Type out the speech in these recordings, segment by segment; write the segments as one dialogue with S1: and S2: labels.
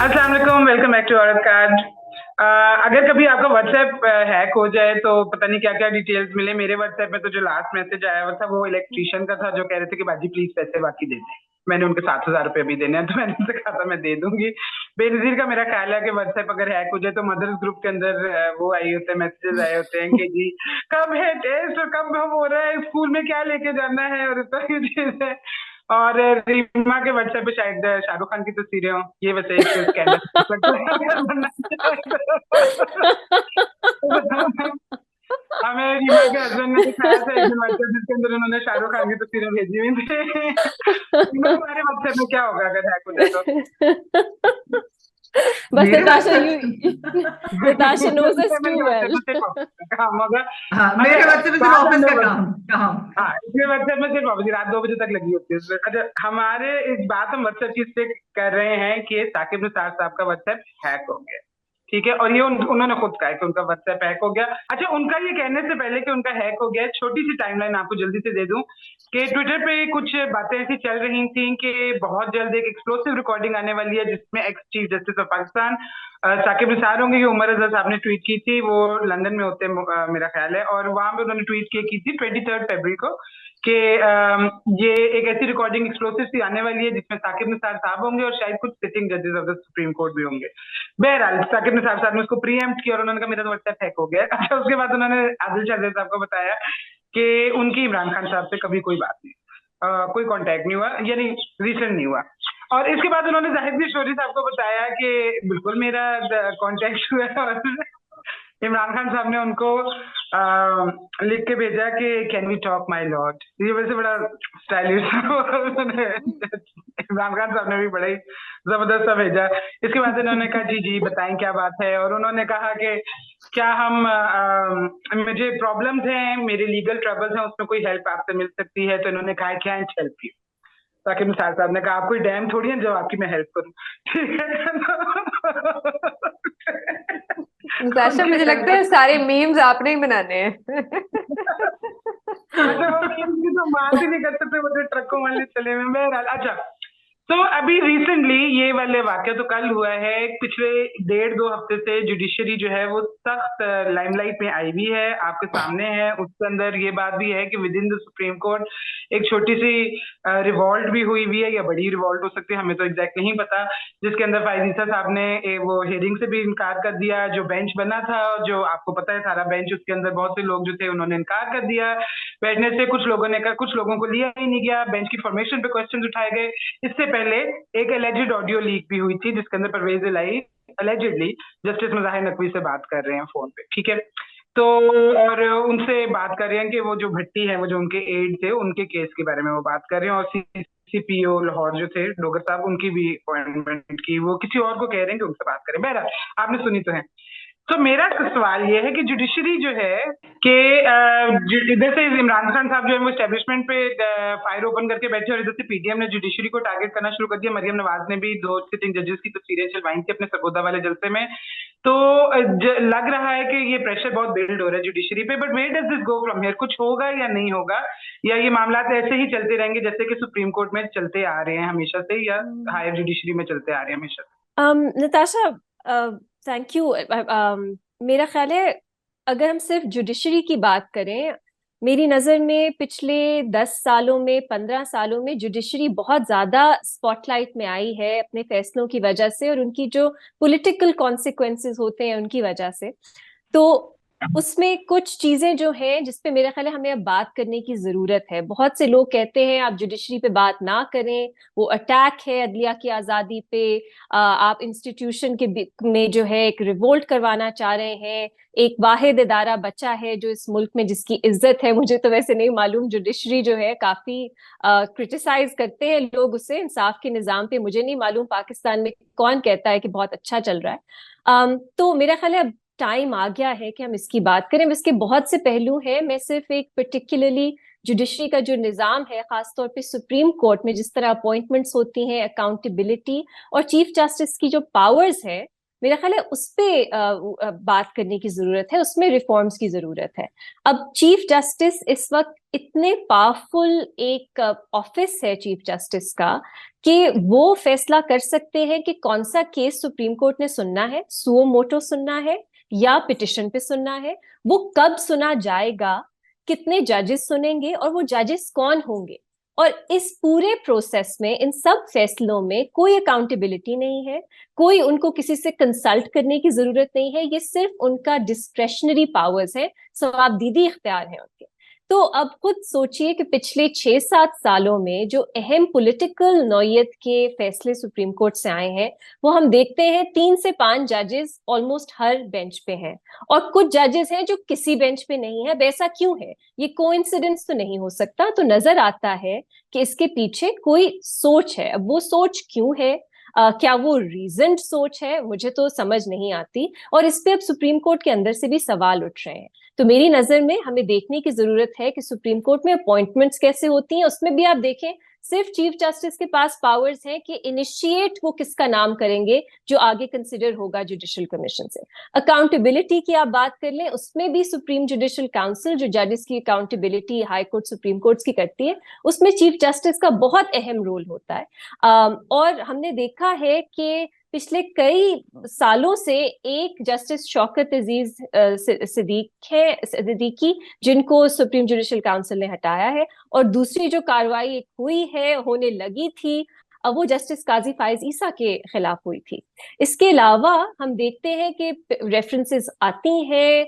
S1: अस्सलाम वालेकुम, welcome back to औरत कार्ड। अगर कभी आपका व्हाट्सएप हैक हो जाए तो पता नहीं क्या क्या डिटेल्स मिले। मेरे व्हाट्सएप में तो जो लास्ट मैसेज आया हुआ था वो इलेक्ट्रीशियन का था, जो कह रहे थे कि बाजी प्लीज पैसे बाकी दे दें। मैंने उनके 7,000 रुपये भी देने हैं, तो मैंने उनसे कहा था मैं दे दूंगी। बेनजीर का मेरा ख्याल है कि व्हाट्सएप अगर हैक हो जाए तो मदर्स ग्रुप के अंदर वो आई होते हैं, मैसेजेस आए होते हैं कि जी कब है टेस्ट और कब हो रहा है, स्कूल में क्या लेके जाना है और इस तरह की चीजें। और रीमा के व्हाट्सएप पे शायद शाहरुख खान की तस्वीरें हों। ये वैसे एक स्कैंडल लगता है अगर बनना चाहे तो। हमें रीमा के हस्बैंड ने दिखाया था एक दिन व्हाट्सएप, जिसके अंदर उन्होंने शाहरुख खान की तस्वीरें भेजी हुई थी। रीमा तुम्हारे व्हाट्सएप में क्या होगा अगर हैक हो जाए तो?
S2: बस
S3: मेरे
S2: Natasha
S3: WhatsApp
S2: you Natasha knows us too
S1: मेरे व्हाट्सएप
S2: well.
S1: में सिर्फ ऑफिस का काम होगा।
S3: हाँ, मेरे
S1: अच्छा,
S3: व्हाट्सएप में सिर्फ
S1: बात
S3: ऑफिस
S1: हम
S3: का
S1: लोग
S3: काम काम।
S1: हाँ, इसलिए व्हाट्सएप में सिर्फ ऑफिस रात 2 बजे तक लगी होती है उसमें। अच्छा, हमारे इस बात हम व्हाट्सएप की इससे कर रहे हैं कि साकिब निसार साहब का व्हाट्सएप हैक हो गया। ठीक है, और ये उन्होंने खुद कहा है कि उनका व्हाट्सएप हैक हो गया। अच्छा, उनका ये कहने से पहले कि उनका हैक हो गया, छोटी सी टाइमलाइन आपको जल्दी से दे दूं कि ट्विटर पे कुछ बातें ऐसी चल रही थी कि बहुत जल्द एक एक्सप्लोसिव रिकॉर्डिंग आने वाली है जिसमें ex chief justice of Pakistan Saqib Nisar होंगे। ये उमर रजा साहब ने ट्वीट की थी, वो लंदन में होते हैं मेरा ख्याल है, और वहां पे उन्होंने ट्वीट की थी 23 फरवरी को कि ये एक ऐसी रिकॉर्डिंग एक्सप्लोसिव सी आने वाली है जिसमें साकिब निसार साहब होंगे और शायद कुछ सिटिंग जजेस ऑफ द सुप्रीम कोर्ट भी होंगे। बहरहाल साकिब निसार साहब ने उसको प्रीएम्प्ट किया और उन्होंने कहा मेरा तो व्हाट्सएप हैक हो गया। अच्छा, उसके बाद उन्होंने आदिल शाह साहब को बताया कि उनकी इमरान खान साहब से कभी कोई बात नहीं, कोई कांटेक्ट नहीं हुआ, यानी रिसेंट नहीं हुआ। और इसके बाद उन्होंने जाहिद भी शोरी साहब को बताया कि बिल्कुल मेरा कांटेक्ट हुआ है, और इमरान खान साहब ने उनको लिख के भेजा कि can we talk my lord. ये वैसे बड़ा स्टाइलिश इमरान खान साहब ने भी बड़ा ही जबरदस्त सा भेजा। इसके बाद इन्होंने कहा जी जी बताएं क्या बात है, और उन्होंने कहा कि क्या हम मुझे प्रॉब्लम्स हैं, मेरे लीगल ट्रबल्स हैं, उसमें कोई हेल्प आपसे मिल सकती है। तो इन्होंने कहा can help you. Saqib Nisar sahab ने कहा आप कोई डैम थोड़ी है जो आपकी मैं हेल्प करूं। ठीक है।
S2: नताशा
S1: उनकी
S2: मुझे लगता है
S1: हेल्प।
S2: सारे मीम्स आपने ही बनाने हैं.
S1: अच्छा, वो मीम्स की तो बात ही नहीं कर सकते, वो तो ट्रकों वाले चले हुए हैं। बहरहाल, अच्छा, तो अभी रिसेंटली ये वाले वाक्य तो कल हुआ है, पिछले 1.5-2 हफ्ते से जुडिशरी जो है वो सख्त लाइमलाइट में आई हुई है, आपके सामने है। उसके अंदर ये बात भी है कि with in the supreme court एक छोटी सी रिवॉल्ट भी हुई हुई है, या बड़ी रिवॉल्ट हो सकती है, हमें तो एग्जैक्ट नहीं पता, जिसके अंदर फायजीसा साहब ने वो हेयरिंग से भी इनकार कर दिया। जो बेंच बना था, जो आपको पता है सारा बेंच, उसके अंदर बहुत से लोग जो थे उन्होंने इनकार कर दिया बैठने से। कुछ लोगों ने कहा, कुछ लोगों को लिया ही नहीं गया, बेंच की फॉर्मेशन पे क्वेश्चन उठाए गए। इससे पहले एक एलिजिड ऑडियो लीक भी हुई थी जिसके अंदर परवेज इलाही एलिजिडली जस्टिस मज़ाहिर नकवी से बात कर रहे हैं फोन पे। ठीक है, तो और उनसे बात कर रहे हैं कि वो जो भट्टी है, वो जो उनके एड थे, उनके केस के बारे में वो बात कर रहे हैं, और सीपीओ लाहौर जो थे डोगर साहब, उनकी भी अपॉइंटमेंट की वो किसी और को कह रहे हैं कि उनसे बात करें। बहरहाल, आपने सुनी तो है। तो मेरा सवाल ये है कि जुडिशरी जो है कि इधर से इमरान खान साहब जो है वो एस्टेब्लिशमेंट पे फायर ओपन करके बैठे, और इधर से पीडीएम ने जुडिशरी को टारगेट करना शुरू कर दिया। मरियम नवाज ने भी 2 सिटिंग जजेस की तस्वीरें चलवाई थी अपने सरगोदा वाले जलसे में। तो लग रहा है कि ये प्रेशर बहुत बिल्ड हो रहा है जुडिशरी पे। But where does this go from here? कुछ होगा या नहीं होगा, या ये मामला ऐसे ही चलते रहेंगे जैसे कि सुप्रीम कोर्ट में चलते आ रहे हैं हमेशा से, या हायर जुडिशरी में चलते आ रहे हैं हमेशा से?
S2: Natasha, thank you. मेरा ख्याल है अगर हम सिर्फ जुडिशरी की बात करें, मेरी नज़र में पिछले 10 सालों में 15 सालों में जुडिशरी बहुत ज्यादा स्पॉटलाइट में आई है अपने फैसलों की वजह से और उनकी जो पॉलिटिकल कॉन्सिक्वेंसेस होते हैं उनकी वजह से. तो उसमें कुछ चीजें जो हैं जिसपे मेरा ख्याल है हमें अब बात करने की जरूरत है. बहुत से लोग कहते हैं आप जुडिशरी पे बात ना करें, वो अटैक है अदलिया की आजादी पे. आप इंस्टीट्यूशन के में जो है एक रिवोल्ट करवाना चाह रहे हैं. एक वाहिद इदारा बचा है जो इस मुल्क में जिसकी इज्जत है, मुझे तो वैसे नहीं मालूम, जुडिशरी जो है काफी क्रिटिसाइज करते हैं लोग उसे, इंसाफ के निजाम पे. मुझे नहीं मालूम पाकिस्तान में कौन कहता है कि बहुत अच्छा चल रहा है. तो मेरा ख्याल है अब टाइम आ गया है कि हम इसकी बात करें. इसके बहुत से पहलू हैं, मैं सिर्फ एक पर्टिकुलरली जुडिशरी का जो निजाम है, खासतौर पे सुप्रीम कोर्ट में जिस तरह अपॉइंटमेंट्स होती हैं, अकाउंटेबिलिटी और चीफ जस्टिस की जो पावर्स है, मेरा ख्याल है उस पे बात करने की जरूरत है, उसमें रिफॉर्म्स की जरूरत है। अब चीफ जस्टिस इस वक्त इतने पावरफुल एक ऑफिस है चीफ जस्टिस का कि वो फैसला कर सकते हैं कि कौन सा केस सुप्रीम कोर्ट ने सुनना है, सुओ मोटो सुनना है या पिटिशन पे सुनना है, वो कब सुना जाएगा, कितने जजेस सुनेंगे और वो जजेस कौन होंगे। और इस पूरे प्रोसेस में, इन सब फैसलों में कोई अकाउंटेबिलिटी नहीं है, कोई उनको किसी से कंसल्ट करने की जरूरत नहीं है, ये सिर्फ उनका डिस्क्रेशनरी पावर्स है, सवाबदीदी इख्तियार है उनके। तो अब खुद सोचिए कि पिछले 6-7 सालों में जो अहम पॉलिटिकल नौयत के फैसले सुप्रीम कोर्ट से आए हैं, वो हम देखते हैं 3 से 5 जजेस ऑलमोस्ट हर बेंच पे हैं, और कुछ जजेस हैं जो किसी बेंच पे नहीं है। ऐसा क्यों है? ये कोइंसिडेंस तो नहीं हो सकता। तो नजर आता है कि इसके पीछे कोई सोच है। अब वो सोच क्यों है, क्या वो रीजन सोच है, मुझे तो समझ नहीं आती। और इस पे अब सुप्रीम कोर्ट के अंदर से भी सवाल उठ रहे हैं। तो मेरी नजर में हमें देखने की जरूरत है कि सुप्रीम कोर्ट में अपॉइंटमेंट्स कैसे होती हैं। उसमें भी आप देखें, सिर्फ चीफ जस्टिस के पास पावर्स हैं कि इनिशिएट वो किसका नाम करेंगे जो आगे कंसिडर होगा जुडिशियल कमीशन से। अकाउंटेबिलिटी की आप बात कर लें, उसमें भी सुप्रीम जुडिशियल काउंसिल जो जजेस की accountability high court supreme court की करती है, उसमें चीफ जस्टिस का बहुत अहम रोल होता है। और हमने देखा है कि पिछले कई सालों से एक जस्टिस शौकत अजीज सिद्दीकी, जिनको सुप्रीम जुडिशियल काउंसिल ने हटाया है, और दूसरी जो कार्रवाई हुई है, होने लगी थी, अब वो जस्टिस काजी फाइज ईसा के खिलाफ हुई थी। इसके अलावा हम देखते हैं कि रेफरेंसेस आती हैं,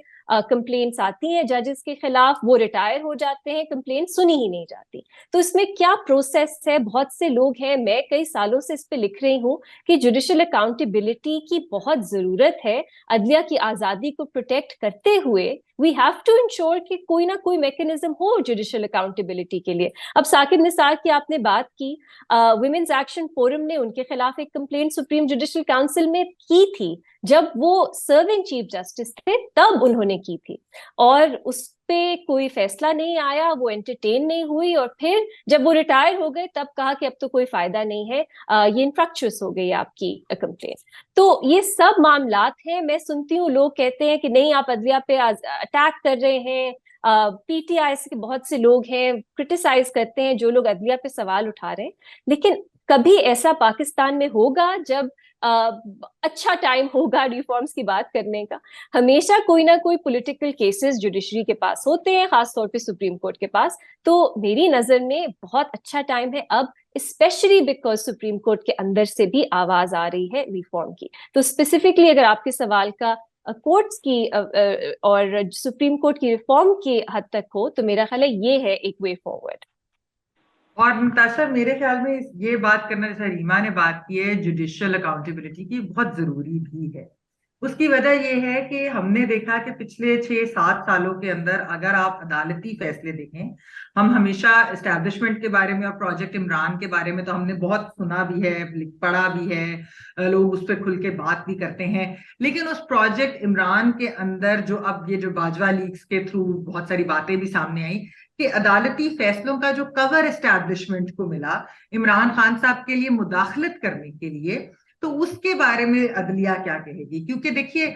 S2: कंप्लेंट्स आती हैं जजेस के खिलाफ, वो रिटायर हो जाते हैं, कंप्लेंट सुनी ही नहीं जाती। तो इसमें क्या प्रोसेस है? बहुत से लोग हैं, मैं कई सालों से इस पे लिख रही हूँ कि जुडिशियल अकाउंटेबिलिटी की बहुत जरूरत है। अदलिया की आजादी को प्रोटेक्ट करते हुए वी हैव टू इंश्योर कि कोई ना कोई मैकेनिज्म हो जुडिशियल अकाउंटेबिलिटी के लिए। अब साकिब निसार की आपने बात की, वुमेन्स एक्शन फोरम ने उनके खिलाफ एक कंप्लेंट सुप्रीम जुडिशियल काउंसिल में की थी, जब वो सर्विंग चीफ जस्टिस थे तब उन्होंने की थी, और उस पे कोई फैसला नहीं आया, वो एंटरटेन नहीं हुई, और फिर जब वो रिटायर हो गए तब कहा कि अब तो कोई फायदा नहीं है, ये इनफ्रक्चुअस हो गई आपकी कंप्लेंट। तो ये सब मामलात हैं। मैं सुनती हूँ लोग कहते हैं कि नहीं, आप अदलिया पे अटैक कर रहे हैं। पीटीआई के बहुत से लोग हैं, क्रिटिसाइज करते हैं जो लोग अदलिया पे सवाल उठा रहे हैं। लेकिन कभी ऐसा पाकिस्तान में होगा जब अच्छा टाइम होगा रिफॉर्म्स की बात करने का? हमेशा कोई ना कोई पॉलिटिकल केसेस जुडिशरी के पास होते हैं, खासतौर पे सुप्रीम कोर्ट के पास। तो मेरी नजर में बहुत अच्छा टाइम है अब, स्पेशली बिकॉज सुप्रीम कोर्ट के अंदर से भी आवाज आ रही है रिफॉर्म की। तो स्पेसिफिकली अगर आपके सवाल का कोर्ट्स की और सुप्रीम कोर्ट की रिफॉर्म की हद तक हो, तो मेरा ख्याल है ये है एक वे फॉरवर्ड।
S3: और नताशा, मेरे ख्याल में ये बात करना, जैसे रीमा ने बात की है जुडिशियल अकाउंटेबिलिटी की, बहुत जरूरी भी है। उसकी वजह यह है कि हमने देखा कि पिछले 6-7 सालों के अंदर अगर आप अदालती फैसले देखें, हम हमेशा एस्टैब्लिशमेंट के बारे में और प्रोजेक्ट इमरान के बारे में तो हमने बहुत सुना भी है, पढ़ा भी है, लोग उस पर खुल के बात भी करते हैं। लेकिन उस प्रोजेक्ट इमरान के अंदर जो अब ये जो बाजवा लीक्स के थ्रू बहुत सारी बातें भी सामने आई कि अदालती फैसलों का जो कवर एस्टैब्लिशमेंट को मिला इमरान खान साहब के लिए मुदाखलत करने के लिए, तो उसके बारे में अदलिया क्या कहेगी? क्योंकि देखिए,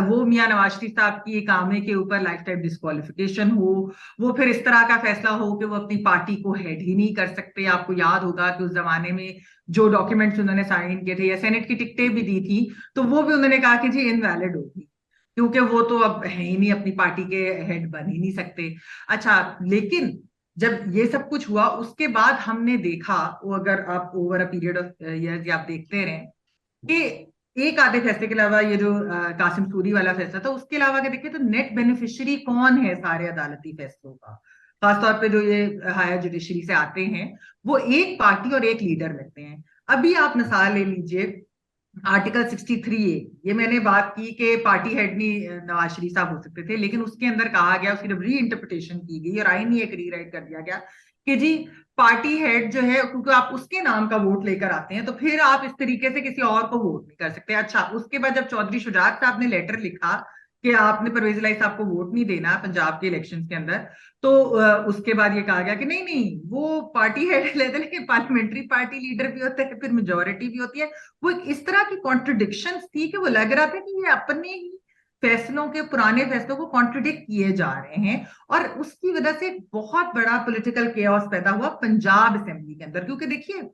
S3: वो मियां नवाज शरीफ साहब की एक आमे के ऊपर लाइफ टाइम डिस्क्वालिफिकेशन हो, वो फिर इस तरह का फैसला हो कि वो अपनी पार्टी को हेड ही नहीं कर सकते। आपको याद होगा कि उस जमाने में जो डॉक्यूमेंट्स उन्होंने साइन किए थे या सेनेट की टिकटें भी दी थी, तो वो भी उन्होंने कहा कि जी इनवैलिड होगी, क्योंकि वो तो अब है ही नहीं, अपनी पार्टी के हेड बन ही नहीं सकते। अच्छा, लेकिन जब ये सब कुछ हुआ उसके बाद हमने देखा, वो अगर आप over a period of years आप देखते रहे कि एक आधे फैसले के अलावा, ये जो कासिम सूरी वाला फैसला था, उसके अलावा अगर देखिए तो नेट बेनिफिशियरी कौन है सारे अदालती फैसलों का, खासतौर पे जो ये हायर जुडिशरी से आते हैं, वो एक पार्टी और एक लीडर मिलते हैं। अभी आप मिसाल ले लीजिए आर्टिकल 63A, ये मैंने बात की कि पार्टी हेड नहीं नवाज शरीफ साहब हो सकते थे, लेकिन उसके अंदर कहा गया, उसकी री इंटरप्रिटेशन की गई और आईनी एक रीराइट कर दिया गया कि जी पार्टी हेड जो है, क्योंकि आप उसके नाम का वोट लेकर आते हैं तो फिर आप इस तरीके से किसी और को वोट नहीं कर सकते। अच्छा, उसके बाद जब चौधरी शुजात साहब ने लेटर लिखा कि आपने परवेज इलाही साहब को वोट नहीं देना पंजाब के इलेक्शंस के अंदर, तो उसके बाद ये कहा गया कि नहीं नहीं, वो पार्टी हेड लेते लेकिन पार्लियामेंट्री पार्टी लीडर भी होता है, फिर मेजोरिटी भी होती है। वो एक इस तरह की कॉन्ट्रडिक्शंस थी कि वो लग रहा था कि ये अपने ही फैसलों के, पुराने फैसलों को कॉन्ट्रडिक्ट किए जा रहे हैं। और उसकी वजह से एक बहुत बड़ा पॉलिटिकल केओस पैदा हुआ पंजाब असेंबली के अंदर। क्योंकि देखिए,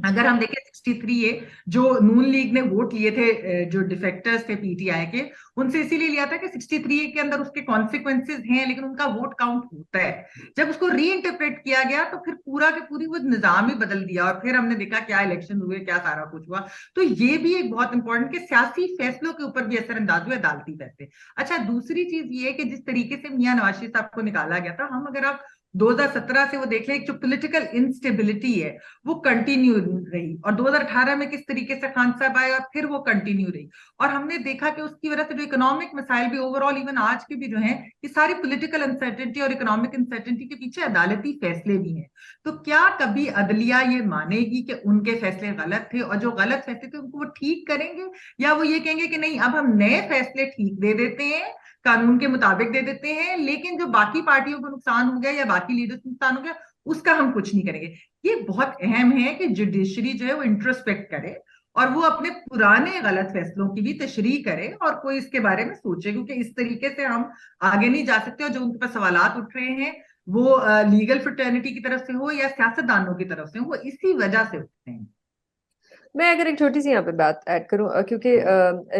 S3: अगर हम देखें 63A जो नून लीग ने वोट लिए थे, जो डिफेक्टर्स थे पीटीआई के, उनसे इसीलिए लिया था कि 63A के अंदर उसके कॉन्सिक्वेंसेज हैं, लेकिन उनका वोट काउंट होता है। जब उसको री इंटरप्रेट किया गया तो फिर पूरा के पूरी वो निजाम ही बदल दिया, और फिर हमने देखा क्या इलेक्शन हुए, क्या सारा कुछ हुआ। तो ये भी एक बहुत इंपॉर्टेंट कि सियासी फैसलों के ऊपर भी असरअंदाज हुए अदालती फैसले। अच्छा, दूसरी चीज ये है कि जिस तरीके से मियां नवाज शरीफ साहब को निकाला गया था, हम अगर आप 2017 से वो देख लें, जो पॉलिटिकल इंस्टेबिलिटी है वो कंटिन्यू रही, और 2018 में किस तरीके से खान साहब आए और फिर वो कंटिन्यू रही। और हमने देखा कि उसकी वजह से जो इकोनॉमिक मसाइल भी ओवरऑल इवन आज के भी जो हैं, ये सारी पॉलिटिकल अनसर्टेनिटी और इकोनॉमिक अनसर्टेनिटी के पीछे अदालती फैसले भी हैं। तो क्या कभी अदलिया ये मानेगी कि उनके फैसले गलत थे, और जो गलत फैसले थे उनको वो ठीक करेंगे, या वो ये कहेंगे कि नहीं अब हम नए फैसले ठीक दे देते हैं, कानून के मुताबिक दे देते हैं, लेकिन जो बाकी पार्टियों को नुकसान हो गया या बाकी लीडर्स को नुकसान हो गया उसका हम कुछ नहीं करेंगे। ये बहुत अहम है कि जुडिशरी जो है वो इंट्रोस्पेक्ट करे, और वो अपने पुराने गलत फैसलों की भी तशरीह करे, और कोई इसके बारे में सोचे, क्योंकि इस तरीके से हम आगे नहीं जा सकते। और जो उनके पास सवालात उठ रहे हैं वो लीगल फ्रेटर्निटी की तरफ से हो या सियासतदानों की तरफ से हो, वो इसी वजह से उठते हैं।
S2: मैं अगर एक छोटी सी यहाँ पे बात ऐड करूँ, क्योंकि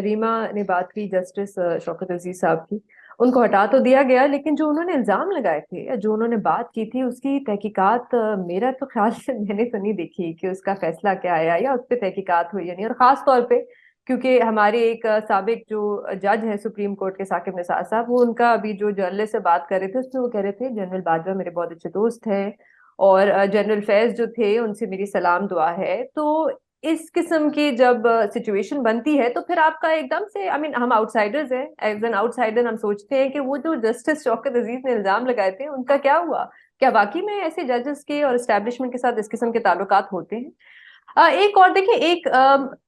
S2: रीमा ने बात की जस्टिस शौकत अजीज साहब की, उनको हटा तो दिया गया, लेकिन जो उन्होंने इल्जाम लगाए थे या जो उन्होंने बात की थी उसकी तहकीकात, मेरा तो ख्याल से मैंने तो नहीं देखी कि उसका फैसला क्या आया या उस पर तहकीकात हुई या नहीं। और खास तौर पे क्योंकि हमारे एक साबिक जो जज है सुप्रीम कोर्ट के, साकिब निसार साहब, वो उनका अभी जो जर्नलिस्ट से बात कर रहे थे उसमें वो कह रहे थे जनरल बाजवा मेरे बहुत अच्छे दोस्त हैं, और जनरल फैज जो थे उनसे मेरी सलाम दुआ है। तो इस किस्म की जब सिचुएशन बनती है तो फिर आपका एकदम से, आई मीन हम आउटसाइडर्स हैं, एज एन आउटसाइडर हम सोचते हैं कि वो जो जस्टिस शौकत अजीज ने इल्जाम लगाए थे उनका क्या हुआ, क्या वाकई में ऐसे जजेस के और एस्टेब्लिशमेंट के साथ इस किस्म के ताल्लुकात होते हैं। एक और देखिए,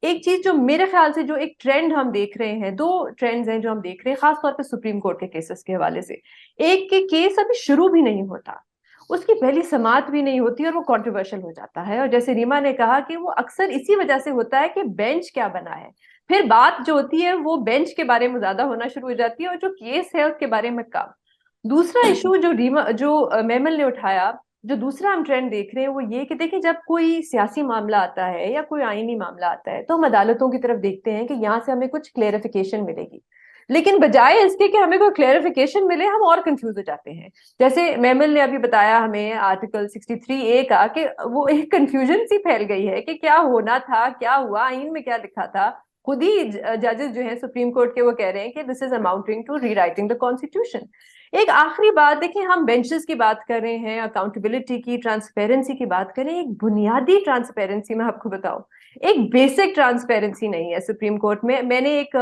S2: एक चीज जो मेरे ख्याल से, जो एक ट्रेंड हम देख रहे हैं, दो ट्रेंड्स हैं जो हम देख रहे हैं खासतौर पे सुप्रीम कोर्ट के केसेस के हवाले से। एक के केस अभी शुरू भी नहीं होता, उसकी पहली समाअत भी नहीं होती और वो कंट्रोवर्शियल हो जाता है। और जैसे रीमा ने कहा कि वो अक्सर इसी वजह से होता है कि बेंच क्या बना है, फिर बात जो होती है वो बेंच के बारे में ज्यादा होना शुरू हो जाती है और जो केस है उसके बारे में कम। दूसरा इशू जो रीमा, जो मेमल ने उठाया, जो दूसरा हम ट्रेंड देख रहे हैं वो ये कि देखिए, जब कोई सियासी मामला आता है या कोई आईनी मामला आता है तो हम अदालतों की तरफ देखते हैं कि यहाँ से हमें कुछ क्लेरिफिकेशन मिलेगी, लेकिन बजाय इसके कि हमें कोई क्लेरिफिकेशन मिले हम और कंफ्यूज हो जाते हैं। जैसे मेमल ने अभी बताया हमें आर्टिकल 63A का, कि वो एक कंफ्यूजन सी फैल गई है कि क्या होना था, क्या हुआ, आइन में क्या लिखा था। खुद ही जजेस जो हैं सुप्रीम कोर्ट के वो कह रहे हैं कि this is amounting to rewriting the constitution. एक आखिरी बात देखिए, हम बेंचेस की बात कर रहे हैं, अकाउंटेबिलिटी की, ट्रांसपेरेंसी की बात करें, एक बुनियादी ट्रांसपेरेंसी मैं आपको बताऊं, एक बेसिक ट्रांसपेरेंसी नहीं है सुप्रीम कोर्ट में। मैंने एक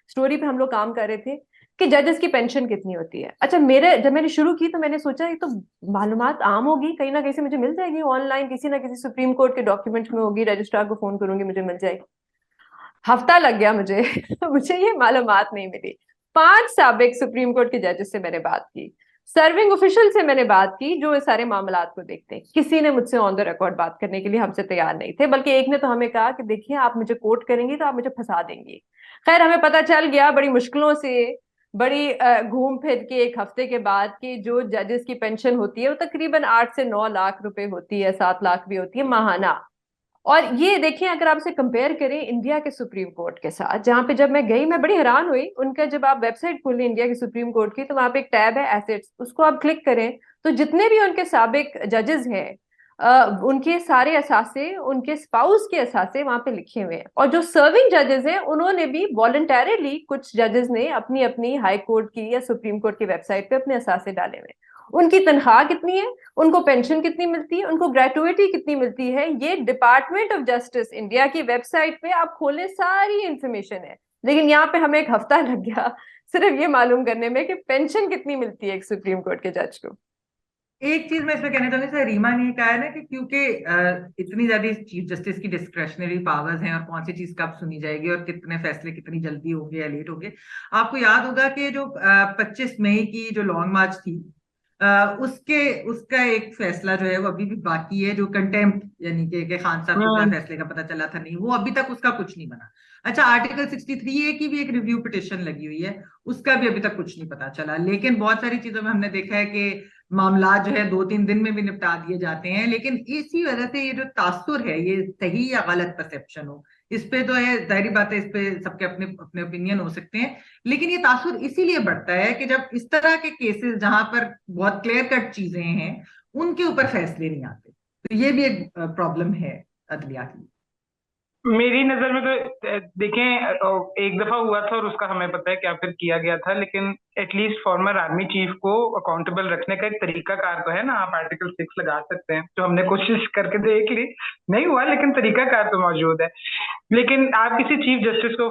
S2: स्टोरी पे हम लोग काम कर रहे थे कि जजेस की पेंशन कितनी होती है। अच्छा, जब मैंने शुरू की तो मैंने सोचा ये तो मालूमात आम होगी, कहीं ना कहीं से मुझे मिल जाएगी ऑनलाइन, किसी ना किसी सुप्रीम कोर्ट के डॉक्यूमेंट में होगी, रजिस्ट्रार को फोन करूंगी मुझे मिल जाएगी। हफ्ता लग गया मुझे मुझे ये मालूमात नहीं मिली। 5 साबिक सुप्रीम कोर्ट के जजेस से मैंने बात की, सर्विंग ऑफिशियल से मैंने बात की जो ये सारे मामलात को देखते हैं, किसी ने मुझसे ऑन द रिकॉर्ड बात करने के लिए हमसे तैयार नहीं थे, बल्कि एक ने तो हमें कहा कि देखिए आप मुझे कोर्ट करेंगी तो आप मुझे फंसा देंगी। खैर हमें पता चल गया बड़ी मुश्किलों से, बड़ी घूम फिर के एक हफ्ते के बाद कि जो जजेस की पेंशन होती है वो तकरीबन 8 से 9 लाख रुपए होती है, 7 लाख भी होती है माहाना। और ये देखें, अगर आप इसे कंपेयर करें इंडिया के सुप्रीम कोर्ट के साथ, जहां पे जब मैं गई मैं बड़ी हैरान हुई, उनका जब आप वेबसाइट खोलें इंडिया के सुप्रीम कोर्ट की तो वहां पे एक टैब है एसेट्स, उसको आप क्लिक करें तो जितने भी उनके साबिक जजेस हैं उनके सारे असासे, उनके स्पाउस के असासे वहां पे लिखे हुए हैं। और जो सर्विंग जजेस हैं उन्होंने भी वॉलंटरली, कुछ जजेस ने अपनी अपनी हाई कोर्ट की या सुप्रीम कोर्ट की वेबसाइट पे अपने असासे डाले हुए हैं। उनकी तनख्वाह कितनी है, उनको पेंशन कितनी मिलती है, उनको ग्रेचुइटी कितनी मिलती है, ये डिपार्टमेंट ऑफ जस्टिस इंडिया की वेबसाइट पे आप खोले सारी इंफॉर्मेशन है। लेकिन यहाँ पे हमें एक हफ्ता लग गया सिर्फ ये मालूम करने में कि पेंशन कितनी मिलती है एक सुप्रीम कोर्ट के जज को।
S3: एक चीज मैं इसमें कहना चाहूंगी, जैसे रीमा ने कहा है ना कि क्योंकि इतनी ज्यादा चीफ जस्टिस की डिस्क्रेशनरी पावर्स हैं और कौन सी चीज कब सुनी जाएगी और कितने फैसले कितनी जल्दी होंगे या लेट होंगे। आपको याद होगा कि जो 25 मई की जो लॉन्ग मार्च थी, उसके उसका एक फैसला जो है वो अभी भी बाकी है, जो कंटेम्प्ट यानी कि खान साहब को क्या
S1: हम्म।
S3: फैसले का पता चला था नहीं, वो अभी तक उसका कुछ नहीं बना। अच्छा, आर्टिकल 63A की भी एक रिव्यू पिटिशन लगी हुई है, उसका भी अभी तक कुछ नहीं पता चला। लेकिन बहुत सारी चीजों में हमने देखा है कि मामला जो है 2-3 दिन में भी निपटा दिए जाते हैं। लेकिन इसी वजह से ये जो तासुर है, ये सही या गलत परसेप्शन हो, इस पे तो है जाहिर बात है, इस पे सबके अपने अपने ओपिनियन हो सकते हैं। लेकिन ये तासुर इसीलिए बढ़ता है कि जब इस तरह के केसेस जहां पर बहुत क्लियर कट चीजें हैं, उनके ऊपर फैसले नहीं आते। तो ये भी एक प्रॉब्लम है अदलिया की।
S1: मेरी नजर में तो देखें, एक दफा हुआ था और उसका हमें पता है क्या फिर किया गया था, लेकिन एटलीस्ट फॉर्मर आर्मी चीफ को अकाउंटेबल रखने का एक तरीका कार तो है ना। आप आर्टिकल 6 लगा सकते हैं, जो हमने कोशिश करके देख ली, नहीं हुआ, लेकिन तरीका कार तो मौजूद है। लेकिन आप किसी चीफ जस्टिस को,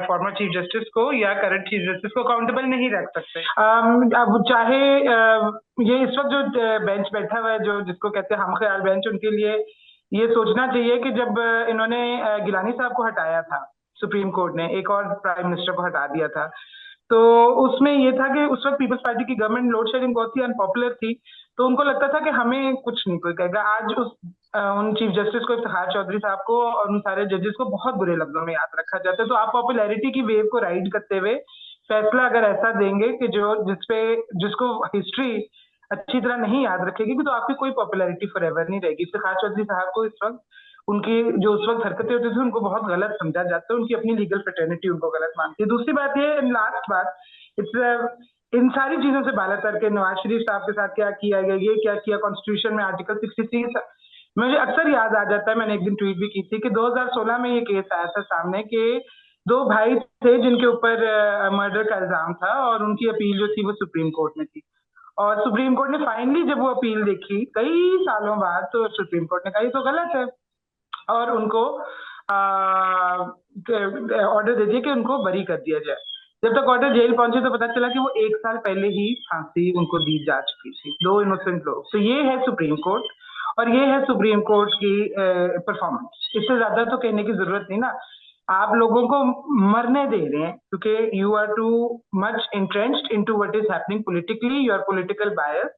S1: फॉर्मर चीफ जस्टिस को या करंट चीफ जस्टिस को अकाउंटेबल नहीं रख सकते। अब चाहे ये इस वक्त जो बेंच बैठा हुआ है, जो जिसको कहते हैं हम ख्याल बेंच, उनके लिए ये सोचना चाहिए कि जब इन्होंने गिलानी साहब को हटाया था, सुप्रीम कोर्ट ने एक और प्राइम मिनिस्टर को हटा दिया था, तो उसमें ये था कि उस वक्त पीपल्स पार्टी की गवर्नमेंट लोड शेडिंग बहुत ही अनपॉपुलर थी, तो उनको लगता था कि हमें कुछ नहीं कोई कहेगा। आज उन चीफ जस्टिस को, इफ्तिखार चौधरी साहब को और उन सारे जजेस को बहुत बुरे लफ्जों में याद रखा जाता है। तो आप पॉपुलैरिटी की वेव को राइड करते हुए फैसला अगर ऐसा देंगे कि जो जिसपे जिसको हिस्ट्री अच्छी तरह नहीं याद रखेगी, तो आपकी कोई पॉपुलैरिटी फॉर एवर नहीं रहेगी। इफ्तिखार चौधरी साहब को इस वक्त उनकी जो उस वक्त हरकतें होती थी उनको बहुत गलत समझा जाता है, उनकी अपनी लीगल फ्रेटर्निटी उनको गलत मानती है। दूसरी बात ये, लास्ट बात, इन सारी चीजों से बाला तर के नवाज शरीफ साहब के साथ क्या किया गया, ये क्या किया कॉन्स्टिट्यूशन में आर्टिकल 63, मुझे अक्सर याद आ जाता है। मैंने एक दिन ट्वीट भी की थी कि 2016 में ये केस आया था सामने के दो भाई थे जिनके ऊपर मर्डर का इल्जाम था, और उनकी अपील जो थी वो सुप्रीम कोर्ट में थी। और सुप्रीम कोर्ट ने फाइनली जब वो अपील देखी कई सालों बाद, तो सुप्रीम कोर्ट ने कहा ये तो गलत है, और उनको ऑर्डर दे दिया कि उनको बरी कर दिया जाए। जब तक ऑर्डर जेल पहुंचे तो पता चला कि वो 1 साल पहले ही फांसी उनको दी जा चुकी थी, दो इनोसेंट लोग। तो ये है सुप्रीम कोर्ट, और ये है सुप्रीम कोर्ट की परफॉर्मेंस। इससे ज्यादा तो कहने की जरूरत नहीं ना। आप लोगों को मरने दे रहे हैं क्योंकि you are too much entrenched into what is happening politically, your political bias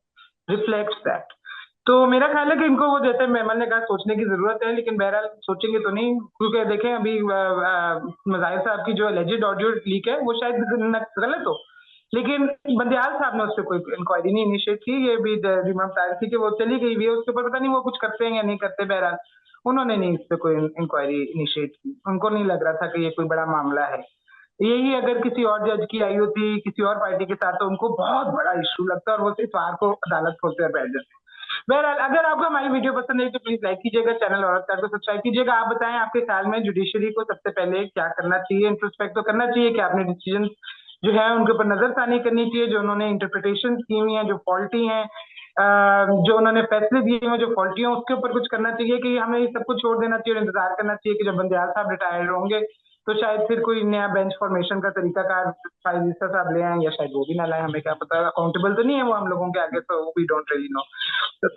S1: reflects that. तो मेरा ख्याल है कि इनको वो जैसे मेमन ने कहा सोचने की जरूरत है, लेकिन बहरहाल सोचेंगे तो नहीं, क्योंकि देखें अभी मज़ाहिर साहब की जो एलिजेड ऑडियो लीक है वो शायद गलत हो, लेकिन बंदयाल साहब ने उस पर कोई इंक्वायरी नहीं इनिशिएट की। ये भी रीमा बता रही थी कि वो चली गई हुई है, उसके ऊपर पता नहीं वो कुछ करते हैं या नहीं करते। बहरहाल उन्होंने नहीं इस पर कोई इंक्वायरी इनिशिएट की, उनको नहीं लग रहा था कि ये कोई बड़ा मामला है। यही अगर किसी और जज की आई होती किसी और पार्टी के साथ, तो उनको बहुत बड़ा इशू लगता और वो इतवार को अदालत खोलते हुए बैठ जाते। बहरहाल अगर आपको हमारी वीडियो पसंद आई तो प्लीज लाइक कीजिएगा, चैनल और को सब्सक्राइब कीजिएगा। आप बताएं आपके ख्याल में जुडिशरी को सबसे पहले क्या करना चाहिए, इंट्रोस्पेक्ट तो करना चाहिए कि आपने डिसीजन जो है उनके ऊपर नजरसानी करनी चाहिए, जो उन्होंने इंटरप्रिटेशन की हुई है जो फॉल्टी हैं, जो उन्होंने फैसले दिए हैं जो फॉल्टी हैं, उसके ऊपर कुछ करना चाहिए कि हमें सब कुछ छोड़ देना चाहिए और इंतजार करना चाहिए कि जब बंदयाल साहब रिटायर्ड होंगे तो शायद फिर कोई नया बेंच फॉर्मेशन का तरीकाकार फाइज साहब ले आए, या शायद वो भी ना लाए, हमें क्या पता। अकाउंटेबल तो नहीं है वो हम लोगों के आगे, तो we don't really know.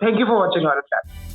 S1: Thank you for watching our channel.